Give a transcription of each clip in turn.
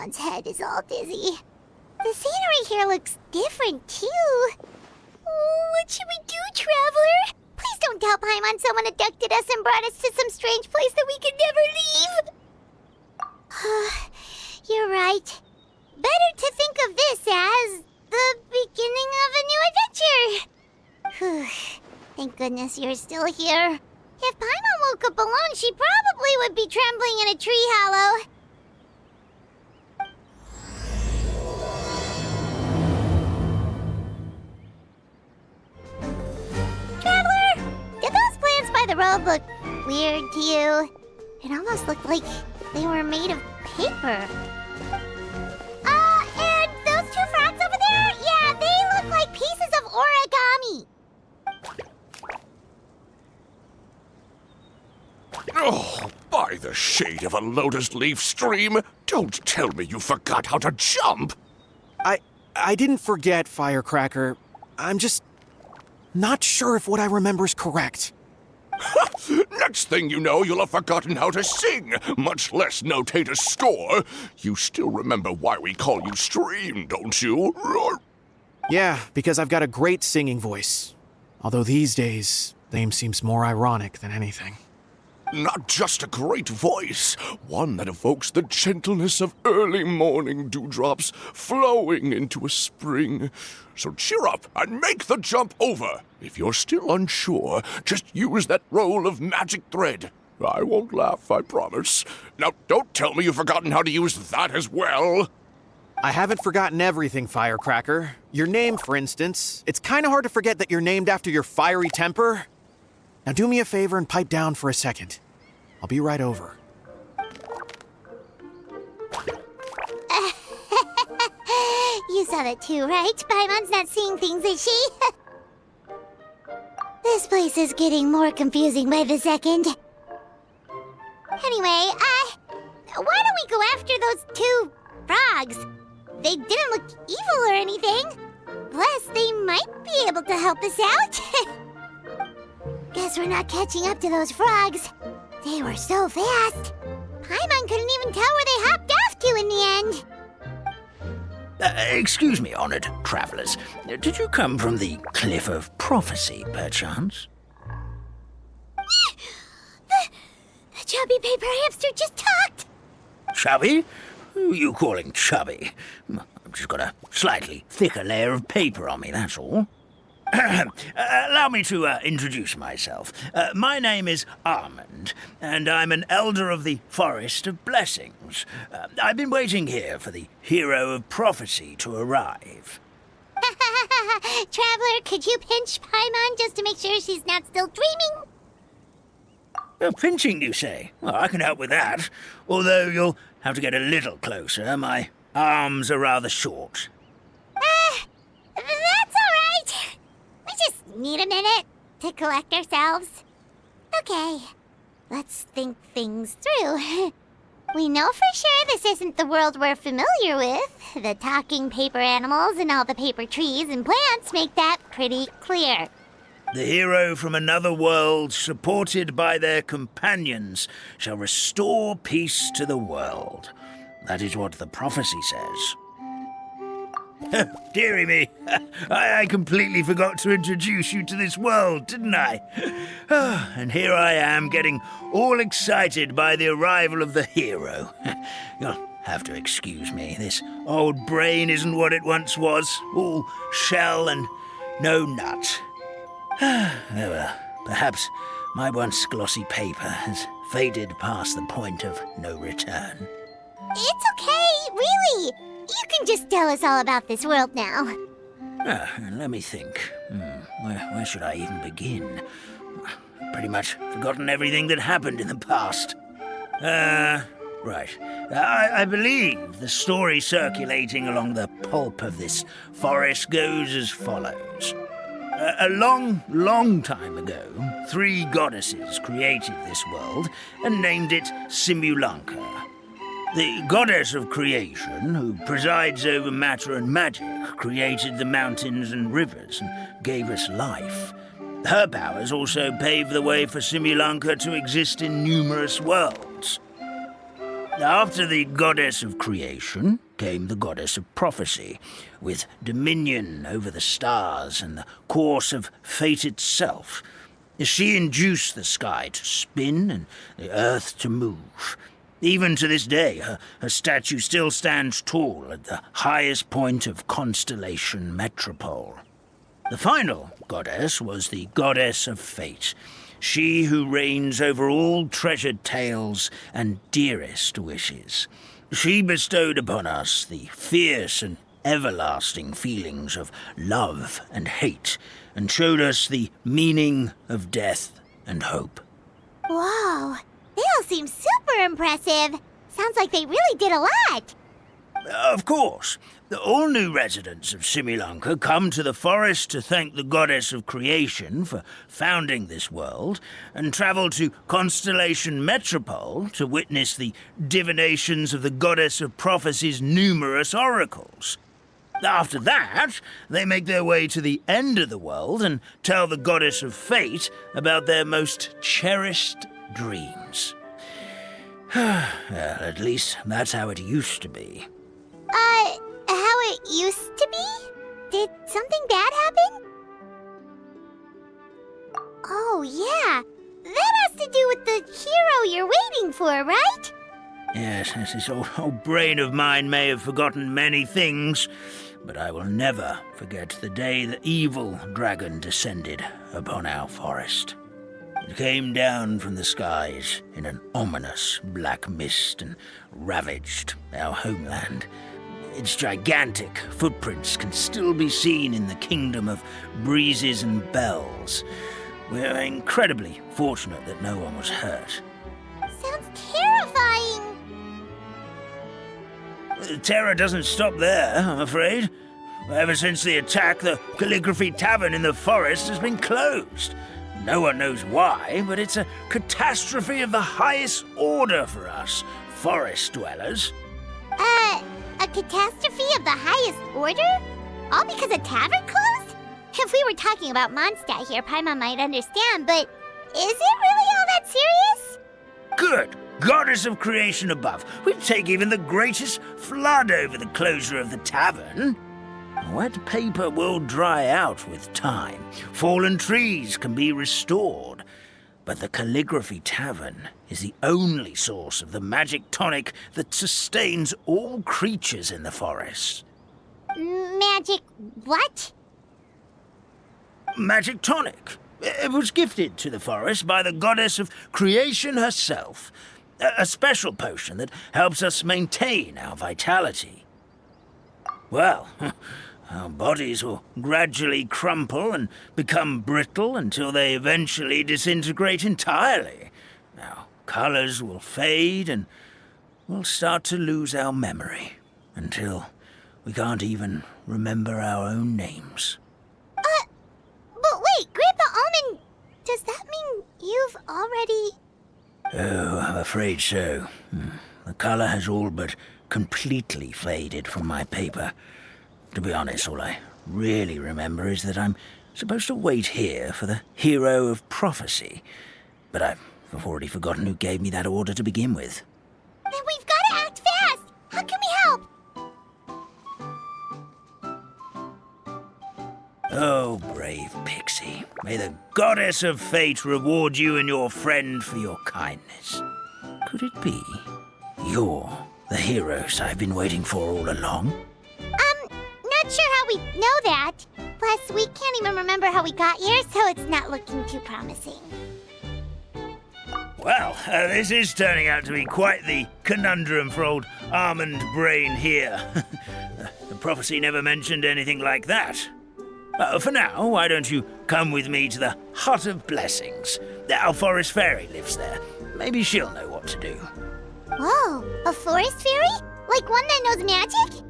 Paimon's head is all dizzy. The scenery here looks different, too. Oh, what should we do, Traveler? Please don't tell Paimon someone abducted us and brought us to some strange place that we could never leave. You're right. Better to think of this as the beginning of a new adventure. Thank goodness you're still here. If Paimon woke up alone, she probably would be trembling in a tree hollow. Traveler, did those plants by the road look weird to you? It almost looked like they were made of paper. And those two frogs over there? Yeah, they look like pieces of origami. Oh, by the shade of a lotus leaf stream, don't tell me you forgot how to jump! I didn't forget, Firecracker. I'm just not sure if what I remember is correct. Next thing you know, you'll have forgotten how to sing, much less notate a score. You still remember why we call you Stream, don't you? Yeah, because I've got a great singing voice. Although these days, the name seems more ironic than anything. Not just a great voice, one that evokes the gentleness of early morning dewdrops flowing into a spring. So cheer up and make the jump over. If you're still unsure, just use that roll of magic thread. I won't laugh, I promise. Now, don't tell me you've forgotten how to use that as well. I haven't forgotten everything, Firecracker. Your name, for instance. It's kind of hard to forget that you're named after your fiery temper. Now do me a favor and pipe down for a second. I'll be right over. You saw that too, right? Paimon's not seeing things, is she? This place is getting more confusing by the second. Anyway, why don't we go after those two frogs? They didn't look evil or anything. Plus, they might be able to help us out. Guess we're not catching up to those frogs. They were so fast. Paimon couldn't even tell where they hopped off to in the end. Excuse me, honored travelers. Did you come from the Cliff of Prophecy, perchance? The chubby paper hamster just talked. Chubby? Who are you calling chubby? I've just got a slightly thicker layer of paper on me, that's all. Allow me to introduce myself. My name is Armand, and I'm an elder of the Forest of Blessings. I've been waiting here for the hero of prophecy to arrive. Traveler, could you pinch Paimon just to make sure she's not still dreaming? Pinching, you say? Well, I can help with that. Although you'll have to get a little closer. My arms are rather short. That's all right. We just need a minute to collect ourselves. Okay, let's think things through. We know for sure this isn't the world we're familiar with. The talking paper animals and all the paper trees and plants make that pretty clear. The hero from another world, supported by their companions, shall restore peace to the world. That is what the prophecy says. Dearie me, I completely forgot to introduce you to this world, didn't I? And here I am, getting all excited by the arrival of the hero. You'll have to excuse me. This old brain isn't what it once was, all shell and no nut. Well, perhaps my once glossy paper has faded past the point of no return. It's okay, really. You can just tell us all about this world now. Let me think. Where should I even begin? Pretty much forgotten everything that happened in the past. Right. I believe the story circulating along the pulp of this forest goes as follows. A long, long time ago, 3 goddesses created this world and named it Simulanka. The goddess of creation, who presides over matter and magic, created the mountains and rivers and gave us life. Her powers also paved the way for Simulanka to exist in numerous worlds. After the goddess of creation came the goddess of prophecy, with dominion over the stars and the course of fate itself. She induced the sky to spin and the earth to move. Even to this day, her statue still stands tall at the highest point of constellation Metropole. The final goddess was the goddess of fate, she who reigns over all treasured tales and dearest wishes. She bestowed upon us the fierce and everlasting feelings of love and hate, and showed us the meaning of death and hope. Whoa, they all seem super impressive. Sounds like they really did a lot. Of course, all new residents of Simulunca come to the forest to thank the goddess of creation for founding this world, and travel to Constellation Metropole to witness the divinations of the goddess of prophecy's numerous oracles. After that, they make their way to the end of the world and tell the goddess of fate about their most cherished dreams. Well, at least that's how it used to be. How it used to be? Did something bad happen? Oh, yeah. That has to do with the hero you're waiting for, right? Yes, this old brain of mine may have forgotten many things, but I will never forget the day the evil dragon descended upon our forest. It came down from the skies in an ominous black mist and ravaged our homeland. Its gigantic footprints can still be seen in the kingdom of breezes and bells. We're incredibly fortunate that no one was hurt. Sounds terrifying. The terror doesn't stop there, I'm afraid. Ever since the attack, the Calligraphy Tavern in the forest has been closed. No one knows why, but it's a catastrophe of the highest order for us, forest dwellers. A catastrophe of the highest order? All because a tavern closed? If we were talking about Mondstadt here, Paimon might understand, but is it really all that serious? Good goddess of creation above. We'd take even the greatest flood over the closure of the tavern. Wet paper will dry out with time. Fallen trees can be restored. But the Calligraphy Tavern is the only source of the magic tonic that sustains all creatures in the forest. Magic what? Magic tonic. It was gifted to the forest by the goddess of creation herself. A special potion that helps us maintain our vitality. Well, our bodies will gradually crumple and become brittle until they eventually disintegrate entirely. Our colors will fade and we'll start to lose our memory until we can't even remember our own names. But wait, Grandpa Almond, does that mean you've already... Oh, I'm afraid so. The color has all but completely faded from my paper. To be honest, all I really remember is that I'm supposed to wait here for the hero of prophecy. But I've already forgotten who gave me that order to begin with. Then we've got to act fast! How can we help? Oh, brave Pixie. May the goddess of fate reward you and your friend for your kindness. Could it be you're the heroes I've been waiting for all along? Not sure how we know that. Plus, we can't even remember how we got here, so it's not looking too promising. Well, this is turning out to be quite the conundrum for old Almond Brain here. The prophecy never mentioned anything like that. For now, why don't you come with me to the Hut of Blessings? Our forest fairy lives there. Maybe she'll know what to do. Whoa, a forest fairy? Like one that knows magic?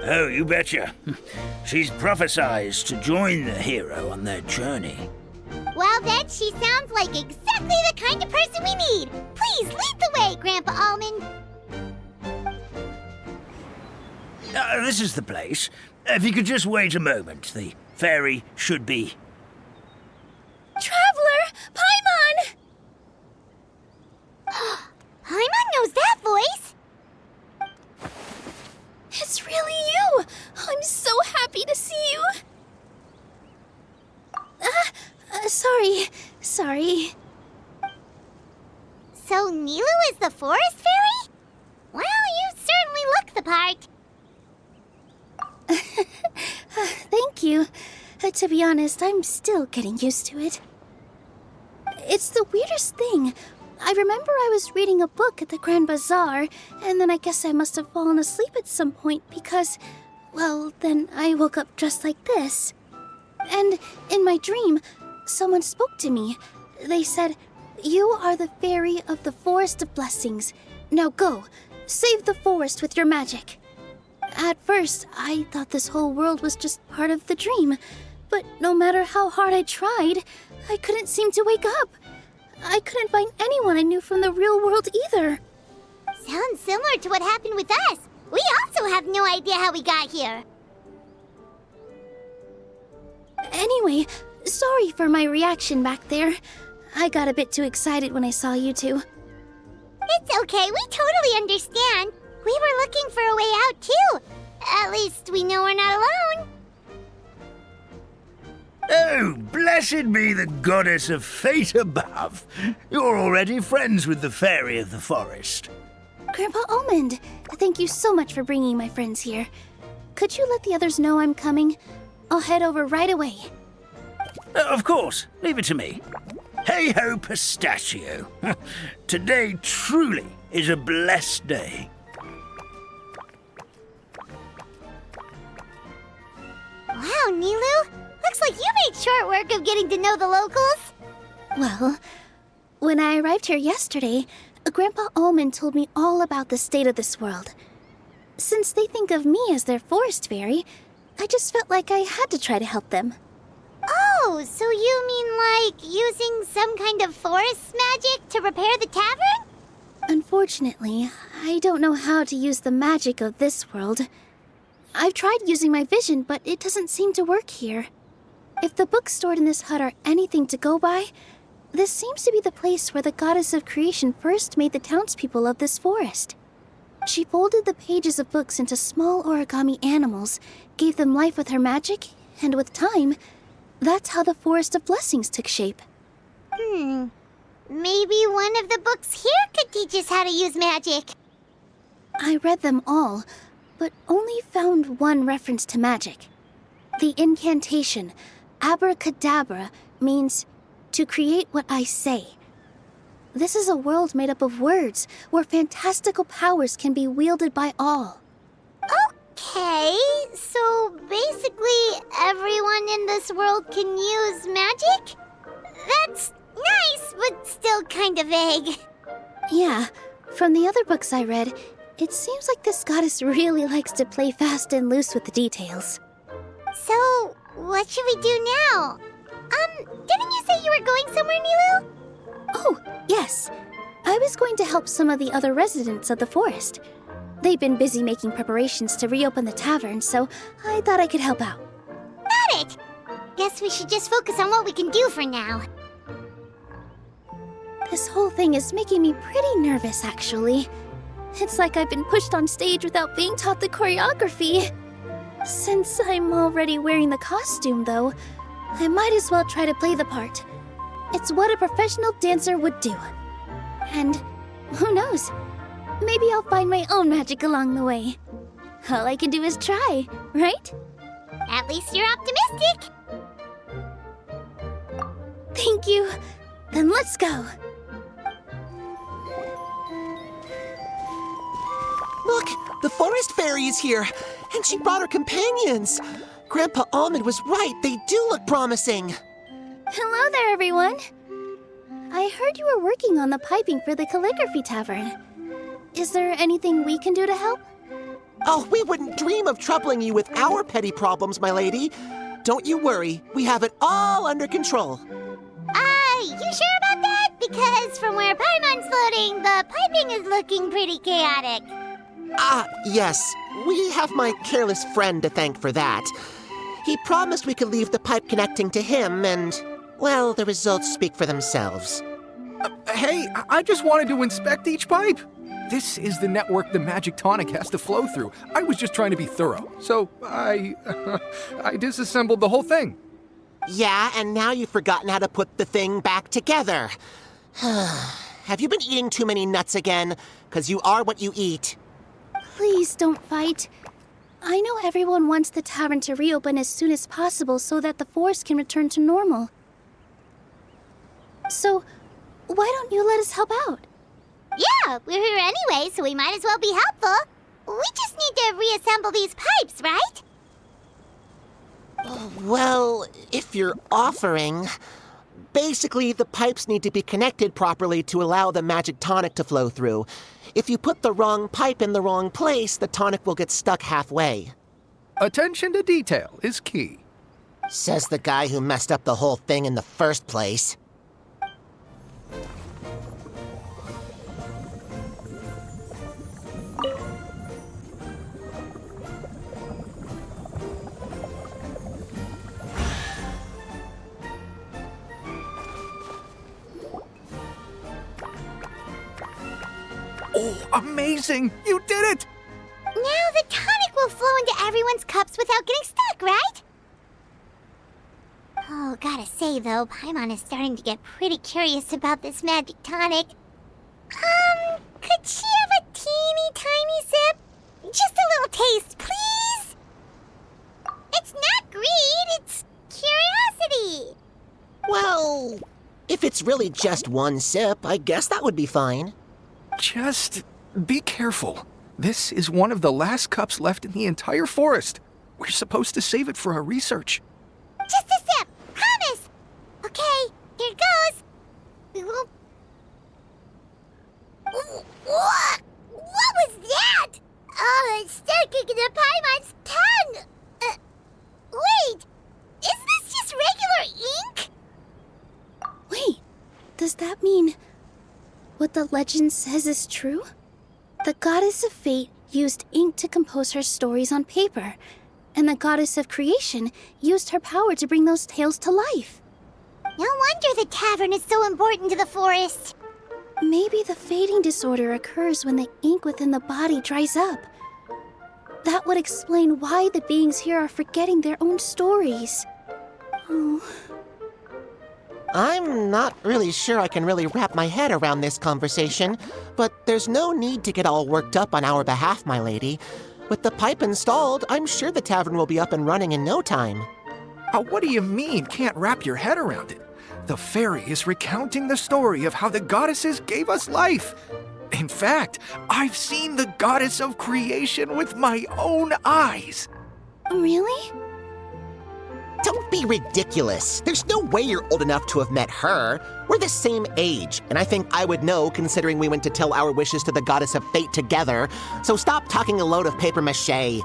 Oh, you betcha. She's prophesized to join the hero on their journey. Well, then she sounds like exactly the kind of person we need. Please lead the way, Grandpa Almond. This is the place. If you could just wait a moment, the fairy should be... Traveler! Paimon! So Nilu is the forest fairy? Well, you certainly look the part. Thank you. To be honest, I'm still getting used to it. It's the weirdest thing. I remember I was reading a book at the Grand Bazaar, and then I guess I must have fallen asleep at some point because, well, then I woke up just like this. And in my dream, someone spoke to me. They said, "You are the fairy of the Forest of Blessings. Now go, save the forest with your magic." At first, I thought this whole world was just part of the dream, but no matter how hard I tried, I couldn't seem to wake up. I couldn't find anyone I knew from the real world either. Sounds similar to what happened with us. We also have no idea how we got here. Anyway, sorry for my reaction back there. I got a bit too excited when I saw you two. It's okay, we totally understand. We were looking for a way out, too. At least we know we're not alone. Oh, blessed be the goddess of fate above. You're already friends with the fairy of the forest. Grandpa Almond, thank you so much for bringing my friends here. Could you let the others know I'm coming? I'll head over right away. Of course, leave it to me. Hey-ho, pistachio. Today truly is a blessed day. Wow, Nilu. Looks like you made short work of getting to know the locals. Well, when I arrived here yesterday, Grandpa Almond told me all about the state of this world. Since they think of me as their forest fairy, I just felt like I had to try to help them. Oh, so you mean like using some kind of forest magic to repair the tavern? Unfortunately, I don't know how to use the magic of this world. I've tried using my vision, but it doesn't seem to work here. If the books stored in this hut are anything to go by, this seems to be the place where the goddess of creation first made the townspeople of this forest. She folded the pages of books into small origami animals, gave them life with her magic, and with time, that's how the Forest of Blessings took shape. Maybe one of the books here could teach us how to use magic. I read them all, but only found one reference to magic. The incantation, abracadabra, means to create what I say. This is a world made up of words, where fantastical powers can be wielded by all. Okay, so basically everyone in this world can use magic? That's nice, but still kind of vague. Yeah, from the other books I read, it seems like this goddess really likes to play fast and loose with the details. So, what should we do now? Didn't you say you were going somewhere, Nilu? Oh, yes. I was going to help some of the other residents of the forest. They've been busy making preparations to reopen the tavern, so I thought I could help out. Got it! Guess we should just focus on what we can do for now. This whole thing is making me pretty nervous, actually. It's like I've been pushed on stage without being taught the choreography. Since I'm already wearing the costume, though, I might as well try to play the part. It's what a professional dancer would do. And who knows? Maybe I'll find my own magic along the way. All I can do is try, right? At least you're optimistic. Thank you. Then let's go. Look, the forest fairy is here, and she brought her companions. Grandpa Almond was right, they do look promising. Hello there, everyone. I heard you were working on the piping for the calligraphy tavern. Is there anything we can do to help? Oh, we wouldn't dream of troubling you with our petty problems, my lady. Don't you worry, we have it all under control. You sure about that? Because from where Paimon's floating, the piping is looking pretty chaotic. Yes. We have my careless friend to thank for that. He promised we could leave the pipe connecting to him, and, well, the results speak for themselves. Hey, I just wanted to inspect each pipe. This is the network the magic tonic has to flow through. I was just trying to be thorough, so I disassembled the whole thing. Yeah, and now you've forgotten how to put the thing back together. have you been eating too many nuts again? 'Cause you are what you eat. Please don't fight. I know everyone wants the tavern to reopen as soon as possible so that the forest can return to normal. So, why don't you let us help out? Yeah, we're here anyway, so we might as well be helpful. We just need to reassemble these pipes, right? Well, if you're offering... Basically, the pipes need to be connected properly to allow the magic tonic to flow through. If you put the wrong pipe in the wrong place, the tonic will get stuck halfway. Attention to detail is key. Says the guy who messed up the whole thing in the first place. Oh, amazing! You did it! Now the tonic will flow into everyone's cups without getting stuck, right? Oh, gotta say though, Paimon is starting to get pretty curious about this magic tonic. Could she have a teeny tiny sip? Just a little taste, please? It's not greed, it's curiosity. Well, if it's really just one sip, I guess that would be fine. Just be careful. This is one of the last cups left in the entire forest. We're supposed to save it for our research. Just a sip, promise. Okay, here goes. We won't... What was that? Oh, it's sticking to Paimon's tongue. Wait, is this just regular ink? Wait, does that mean what the legend says is true? The goddess of fate used ink to compose her stories on paper, and the goddess of creation used her power to bring those tales to life. No wonder the tavern is so important to the forest. Maybe the fading disorder occurs when the ink within the body dries up. That would explain why the beings here are forgetting their own stories. Oh. I'm not really sure I can really wrap my head around this conversation, but there's no need to get all worked up on our behalf, my lady. With the pipe installed, I'm sure the tavern will be up and running in no time. What do you mean, can't wrap your head around it? The fairy is recounting the story of how the goddesses gave us life. In fact, I've seen the goddess of creation with my own eyes. Really? Don't be ridiculous. There's no way you're old enough to have met her. We're the same age, and I think I would know considering we went to tell our wishes to the goddess of fate together. So stop talking a load of papier-mâché.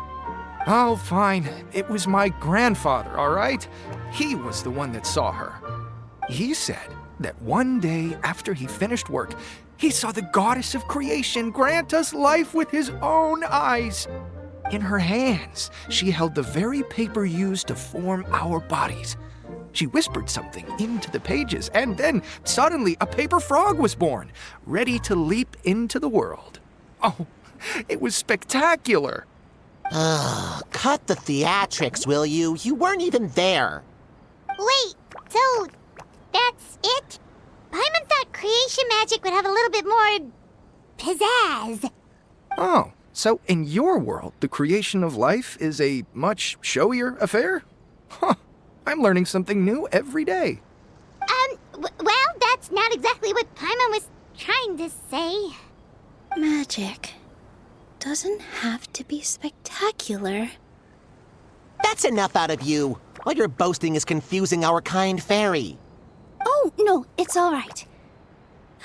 Oh, fine. It was my grandfather, all right? He was the one that saw her. He said that one day after he finished work, he saw the goddess of creation grant us life with his own eyes. In her hands, she held the very paper used to form our bodies. She whispered something into the pages, and then suddenly a paper frog was born, ready to leap into the world. Oh, it was spectacular. Cut the theatrics, will you? You weren't even there. Wait, so that's it? Paimon thought creation magic would have a little bit more pizzazz. Oh, so in your world, the creation of life is a much showier affair? Huh, I'm learning something new every day. Well, that's not exactly what Paimon was trying to say. Magic doesn't have to be spectacular. That's enough out of you. All your boasting is confusing our kind fairy. Oh, no, it's all right.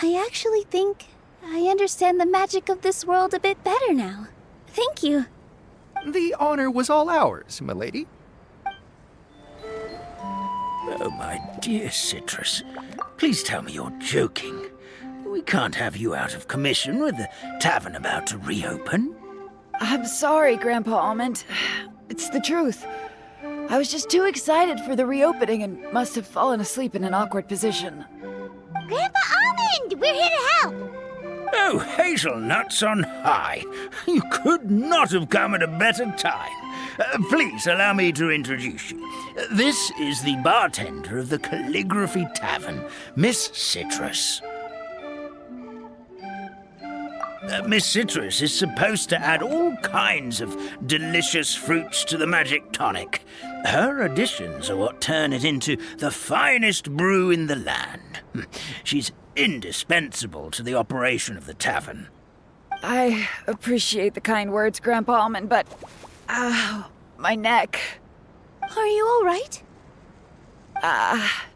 I actually think I understand the magic of this world a bit better now. Thank you. The honor was all ours, milady. Oh, my dear Citrus, please tell me you're joking. We can't have you out of commission with the tavern about to reopen. I'm sorry, Grandpa Almond. It's the truth. I was just too excited for the reopening and must have fallen asleep in an awkward position. Grandpa Almond, we're here to help. Oh, hazelnuts on high. You could not have come at a better time. Please allow me to introduce you. This is the bartender of the Calligraphy Tavern, Miss Citrus. Miss Citrus is supposed to add all kinds of delicious fruits to the magic tonic. Her additions are what turn it into the finest brew in the land. She's indispensable to the operation of the tavern. I appreciate the kind words, Grandpa Almond, but... my neck. Are you all right?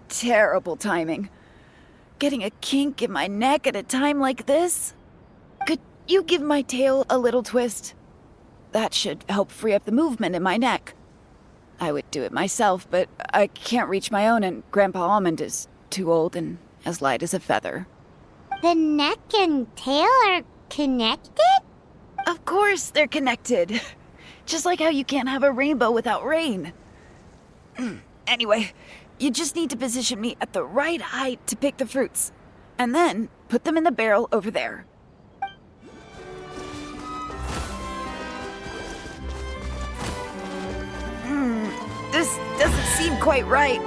Terrible timing. Getting a kink in my neck at a time like this? Could you give my tail a little twist? That should help free up the movement in my neck. I would do it myself, but I can't reach my own, and Grandpa Almond is too old and as light as a feather. The neck and tail are connected? Of course they're connected. Just like how you can't have a rainbow without rain. Anyway, you just need to position me at the right height to pick the fruits, and then put them in the barrel over there. This doesn't seem quite right.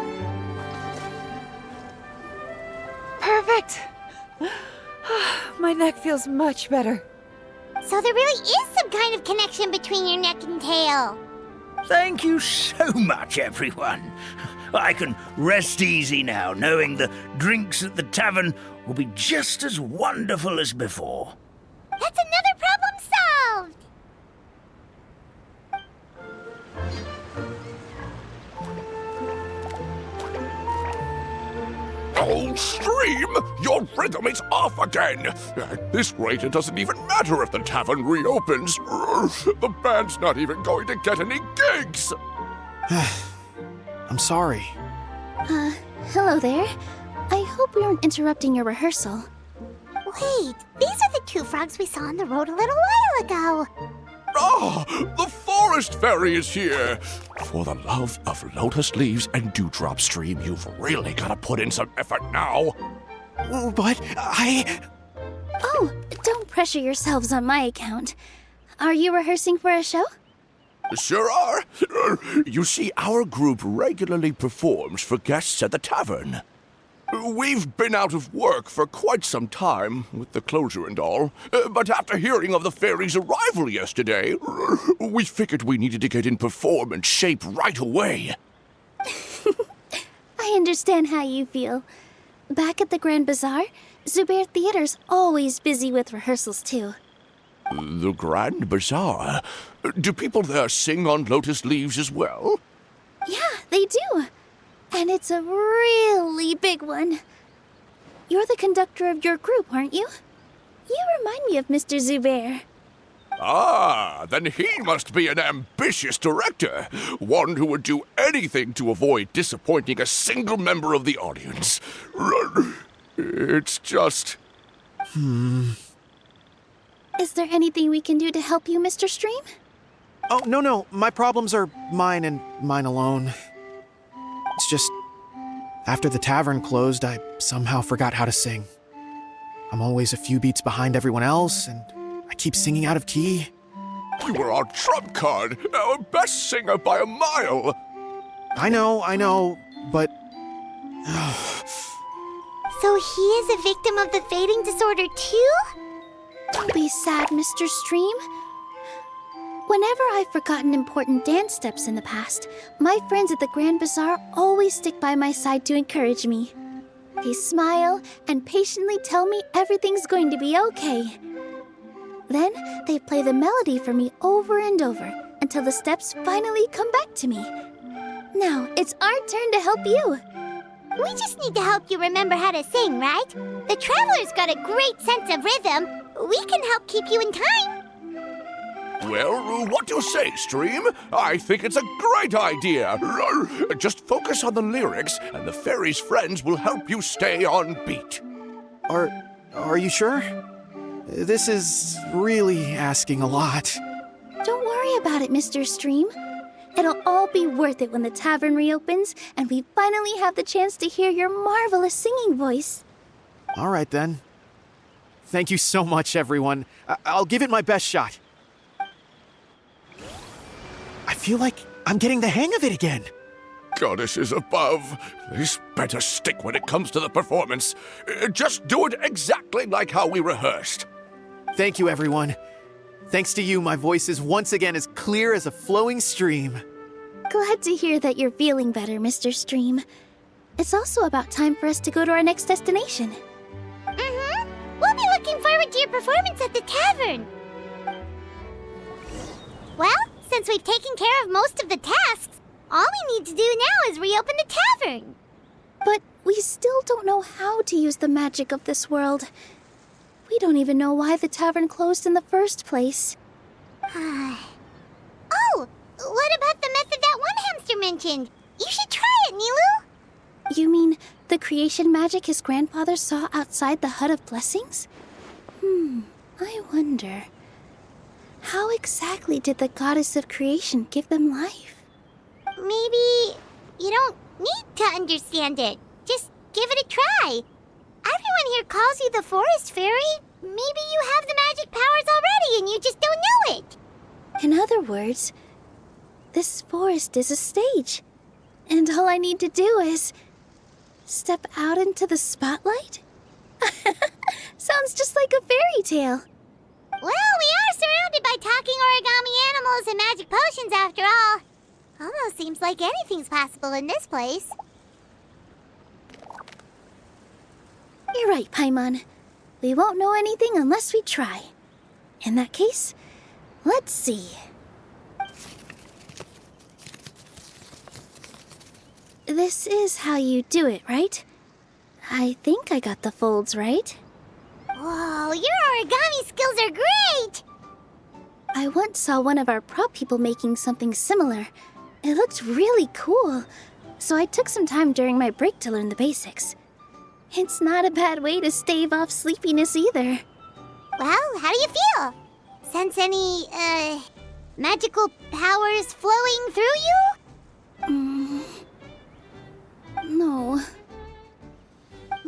Perfect! My neck feels much better. So there really is some kind of connection between your neck and tail. Thank you so much, everyone. I can rest easy now, knowing the drinks at the tavern will be just as wonderful as before. That's another problem solved! Oh, Stream! Your rhythm is off again! At this rate, it doesn't even matter if the tavern reopens. The band's not even going to get any gigs! I'm sorry. Hello there. I hope we aren't interrupting your rehearsal. Wait, these are the two frogs we saw on the road a little while ago. Ah, the forest fairy is here! For the love of lotus leaves and dewdrop, Stream, you've really got to put in some effort now. But I... Oh, don't pressure yourselves on my account. Are you rehearsing for a show? Sure are. You see, our group regularly performs for guests at the tavern. We've been out of work for quite some time, with the closure and all, but after hearing of the fairy's arrival yesterday, we figured we needed to get in performance shape right away. I understand how you feel. Back at the Grand Bazaar, Zubair Theater's always busy with rehearsals too. The Grand Bazaar? Do people there sing on lotus leaves as well? Yeah, they do. And it's a really big one. You're the conductor of your group, aren't you? You remind me of Mr. Zubair. Ah, then he must be an ambitious director. One who would do anything to avoid disappointing a single member of the audience. It's just... Is there anything we can do to help you, Mr. Stream? Oh, no. My problems are mine and mine alone. It's just... After the tavern closed, I somehow forgot how to sing. I'm always a few beats behind everyone else, and I keep singing out of key. You were our trump card, our best singer by a mile. I know, but... So he is a victim of the fading disorder too? Don't be sad, Mr. Stream. Whenever I've forgotten important dance steps in the past, my friends at the Grand Bazaar always stick by my side to encourage me. They smile and patiently tell me everything's going to be okay. Then they play the melody for me over and over until the steps finally come back to me. Now it's our turn to help you. We just need to help you remember how to sing, right? The Traveler's got a great sense of rhythm. We can help keep you in time. Well, what do you say, Stream? I think it's a great idea. Just focus on the lyrics, and the fairy's friends will help you stay on beat. Are you sure? This is really asking a lot. Don't worry about it, Mr. Stream. It'll all be worth it when the tavern reopens and we finally have the chance to hear your marvelous singing voice. All right, then. Thank you so much, everyone. I'll give it my best shot. I feel like I'm getting the hang of it again. Goddesses above, this better stick when it comes to the performance. Just do it exactly like how we rehearsed. Thank you, everyone. Thanks to you, my voice is once again as clear as a flowing stream. Glad to hear that you're feeling better, Mr. Stream. It's also about time for us to go to our next destination. Mm-hmm. We'll be looking forward to your performance at the tavern. Well, since we've taken care of most of the tasks, all we need to do now is reopen the tavern. But we still don't know how to use the magic of this world. We don't even know why the tavern closed in the first place. Oh, what about the method that one hamster mentioned? You should try it, Nilu. You mean the creation magic his grandfather saw outside the Hut of Blessings? I wonder. How exactly did the goddess of creation give them life? Maybe you don't need to understand it. Just give it a try. Everyone here calls you the Forest Fairy. Maybe you have the magic powers already and you just don't know it. In other words, this forest is a stage. And all I need to do is step out into the spotlight? Sounds just like a fairy tale. Well, we are surrounded by talking origami animals and magic potions after all. Almost seems like anything's possible in this place. You're right, Paimon. We won't know anything unless we try. In that case, let's see. This is how you do it, right? I think I got the folds right. Whoa, your origami skills are great! I once saw one of our prop people making something similar. It looked really cool, so I took some time during my break to learn the basics. It's not a bad way to stave off sleepiness either. Well, how do you feel? Sense any, magical powers flowing through you? No.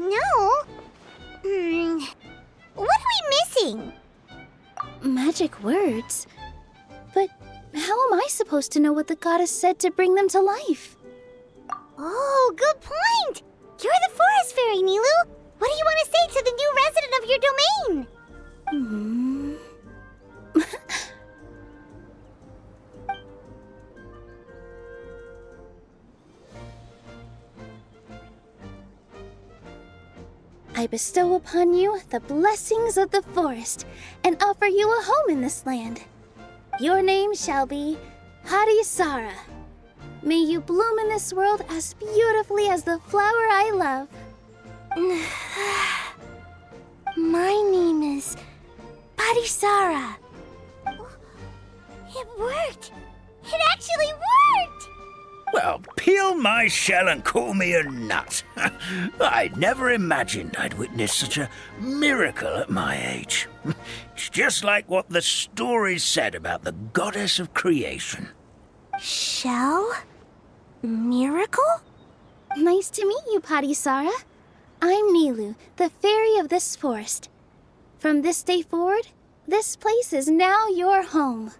No? What are we missing? Magic words? But how am I supposed to know what the goddess said to bring them to life? Oh, good point! You're the Forest Fairy, Nilu! What do you want to say to the new resident of your domain? I bestow upon you the blessings of the forest and offer you a home in this land. Your name shall be Harisara. May you bloom in this world as beautifully as the flower I love. My name is Parisara. It worked! It actually worked! Well, peel my shell and call me a nut. I'd never imagined I'd witness such a miracle at my age. It's just like what the stories said about the goddess of creation. Shell? Miracle? Nice to meet you, Parisara. I'm Nilu, the fairy of this forest. From this day forward, this place is now your home.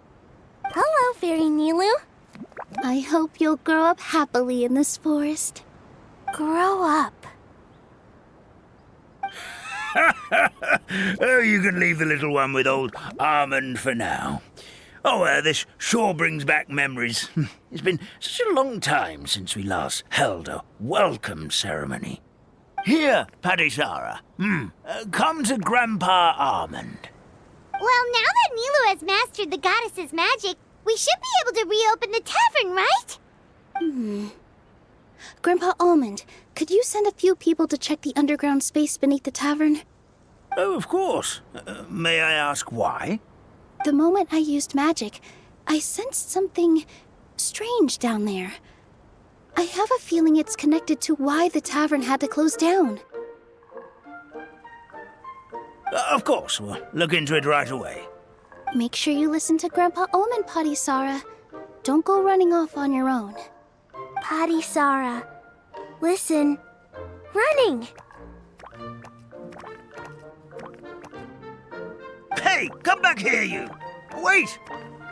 Hello, Fairy Nilu. I hope you'll grow up happily in this forest. Grow up. Oh, you can leave the little one with old Almond for now. Oh, this sure brings back memories. It's been such a long time since we last held a welcome ceremony. Here, Parisara. Come to Grandpa Almond. Well, now that Nilu has mastered the goddess's magic, we should be able to reopen the tavern, right? Grandpa Almond, could you send a few people to check the underground space beneath the tavern? Oh, of course. May I ask why? The moment I used magic, I sensed something strange down there. I have a feeling it's connected to why the tavern had to close down. Of course, we'll look into it right away. Make sure you listen to Grandpa Almond, Parisara. Don't go running off on your own. Parisara, listen. Running! Hey, come back here, you! Wait!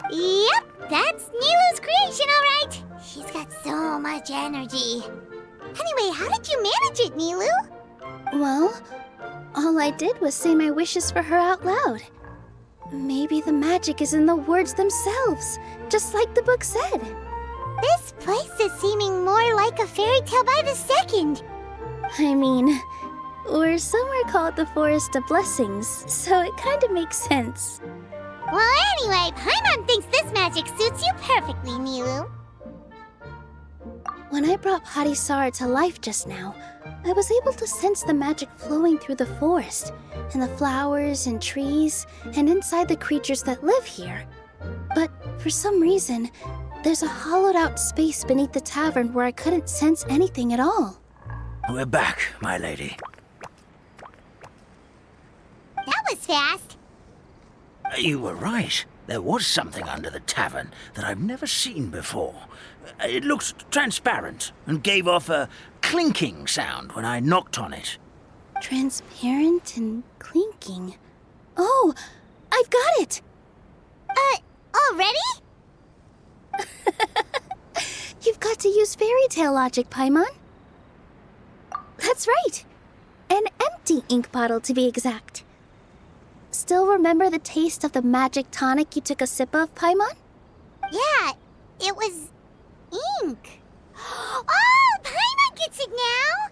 Yep, that's Nilu's creation, all right. She's got so much energy. Anyway, how did you manage it, Nilu? Well, all I did was say my wishes for her out loud. Maybe the magic is in the words themselves, just like the book said. This place is seeming more like a fairy tale by the second. I mean, or somewhere called the Forest of Blessings, so it kind of makes sense. Well, anyway, Paimon thinks this magic suits you perfectly, Milu. When I brought Hadisara to life just now, I was able to sense the magic flowing through the forest, and the flowers and trees, and inside the creatures that live here. But for some reason, there's a hollowed-out space beneath the tavern where I couldn't sense anything at all. We're back, my lady. That was fast. You were right. There was something under the tavern that I've never seen before. It looked transparent and gave off a clinking sound when I knocked on it. Transparent and clinking. Oh, I've got it! Already? You've got to use fairy tale logic, Paimon. That's right. An empty ink bottle, to be exact. Still remember the taste of the magic tonic you took a sip of, Paimon? Yeah, it was ink. Oh, Paimon gets it now!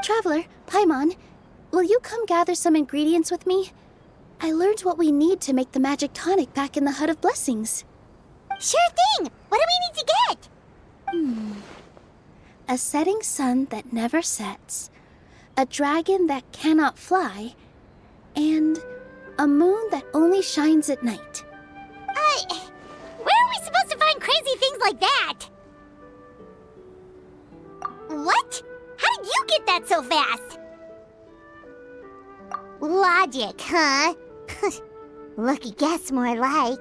Traveler, Paimon, will you come gather some ingredients with me? I learned what we need to make the magic tonic back in the Hut of Blessings. Sure thing! What do we need to get? A setting sun that never sets, a dragon that cannot fly, and a moon that only shines at night. Where are we supposed to find crazy things like that? What? How did you get that so fast? Logic, huh? Lucky guess, more like.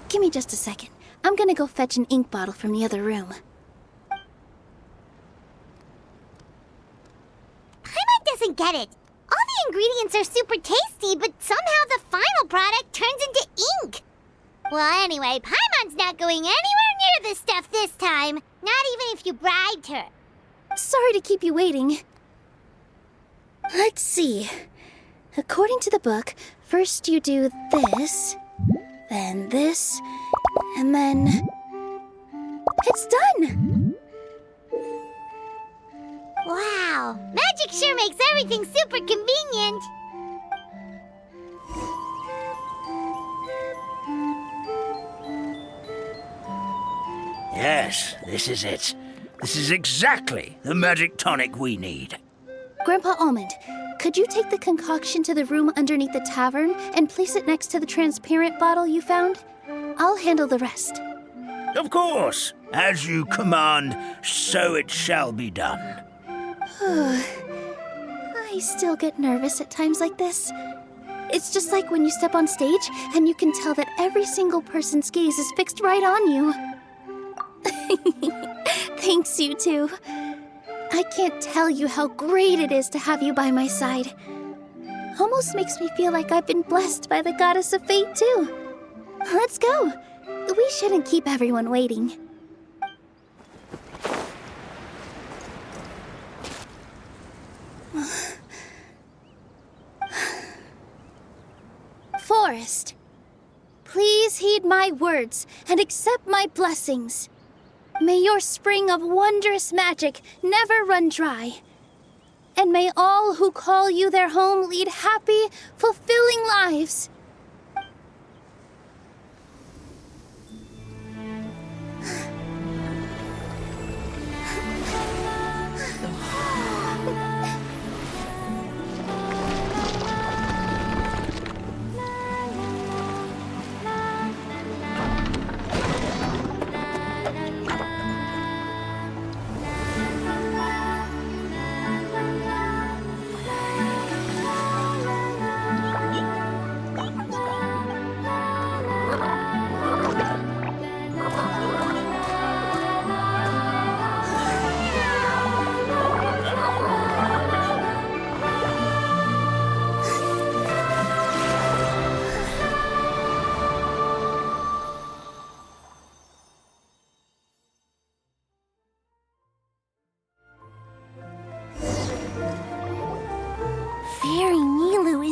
Give me just a second. I'm gonna go fetch an ink bottle from the other room. Paimon doesn't get it. All the ingredients are super tasty, but somehow the final product turns into ink. Well, anyway, Paimon's not going anywhere near this stuff this time. Not even if you bribed her. Sorry to keep you waiting. Let's see. According to the book, first you do this, then this, and then... It's done! Wow, magic sure makes everything super convenient. Yes, this is it. This is exactly the magic tonic we need. Grandpa Almond, could you take the concoction to the room underneath the tavern and place it next to the transparent bottle you found? I'll handle the rest. Of course. As you command, so it shall be done. I still get nervous at times like this. It's just like when you step on stage and you can tell that every single person's gaze is fixed right on you. Thanks, you two. I can't tell you how great it is to have you by my side. Almost makes me feel like I've been blessed by the goddess of fate, too. Let's go. We shouldn't keep everyone waiting. Forest, please heed my words and accept my blessings. May your spring of wondrous magic never run dry. And may all who call you their home lead happy, fulfilling lives.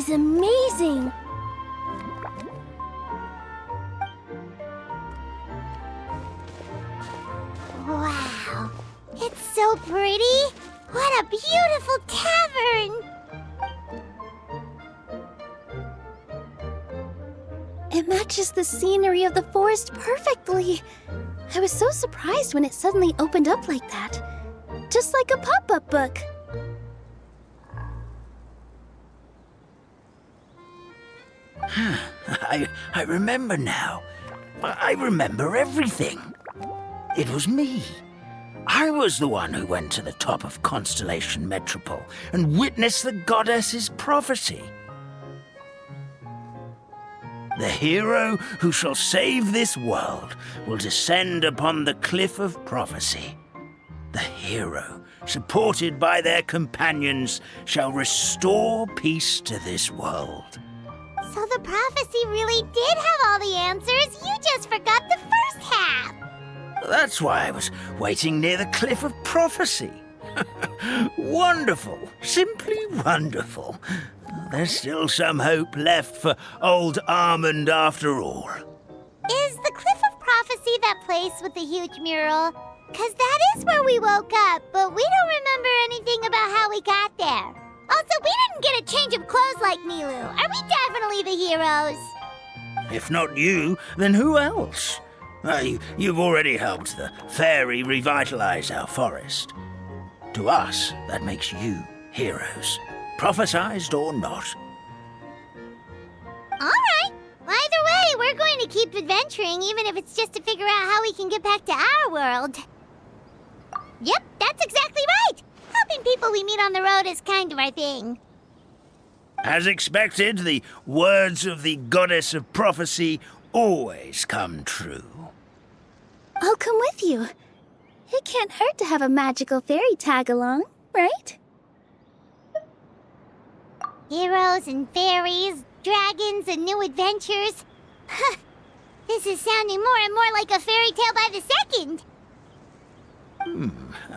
is amazing. Wow, it's so pretty. What a beautiful tavern. It matches the scenery of the forest perfectly. I was so surprised when it suddenly opened up like that. Just like a pop-up book. I remember now. I remember everything. It was me. I was the one who went to the top of Constellation Metropole and witnessed the goddess's prophecy. The hero who shall save this world will descend upon the cliff of prophecy. The hero, supported by their companions, shall restore peace to this world. So the prophecy really did have all the answers. You just forgot the first half. That's why I was waiting near the cliff of prophecy. Wonderful. Simply wonderful. There's still some hope left for old Armand after all. Is the Cliff of Prophecy that place with the huge mural? 'Cause that is where we woke up, but we don't remember anything about how we got there. Also, we didn't get a change of clothes like Nilu. Are we definitely the heroes? If not you, then who else? You've already helped the fairy revitalize our forest. To us, that makes you heroes, prophesized or not. All right. Either way, we're going to keep adventuring, even if it's just to figure out how we can get back to our world. Yep, that's exactly right. Helping people we meet on the road is kind of our thing. As expected, the words of the goddess of prophecy always come true. I'll come with you. It can't hurt to have a magical fairy tag along, right? Heroes and fairies, dragons and new adventures. This is sounding more and more like a fairy tale by the second.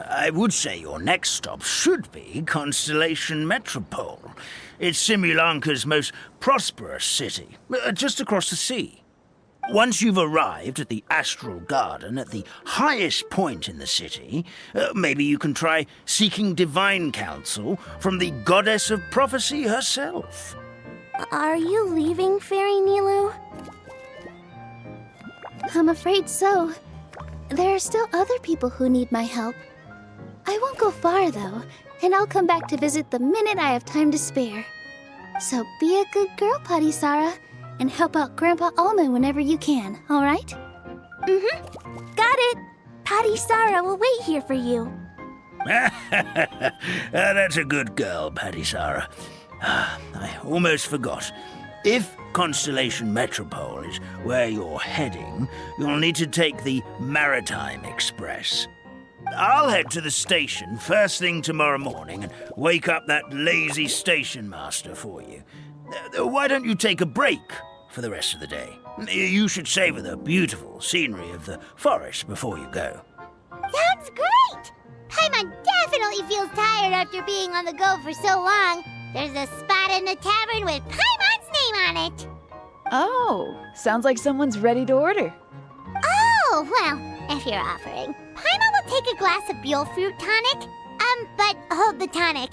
I would say your next stop should be Constellation Metropole. It's Simulanka's most prosperous city, just across the sea. Once you've arrived at the Astral Garden at the highest point in the city, maybe you can try seeking divine counsel from the goddess of prophecy herself. Are you leaving, Fairy Nilu? I'm afraid so. There are still other people who need my help. I won't go far, though, and I'll come back to visit the minute I have time to spare. So be a good girl, Padisara, and help out Grandpa Almond whenever you can, all right? Mm-hmm. Got it. Padisara will wait here for you. That's a good girl, Padisara. I almost forgot. If Constellation Metropole is where you're heading, you'll need to take the Maritime Express. I'll head to the station first thing tomorrow morning and wake up that lazy station master for you. Why don't you take a break for the rest of the day? You should savor the beautiful scenery of the forest before you go. Sounds great! Paimon definitely feels tired after being on the go for so long. There's a spot in the tavern with Paimon's name on it. Oh, sounds like someone's ready to order. Oh, well, if you're offering. Paimon will take a glass of Buell fruit tonic. But hold the tonic.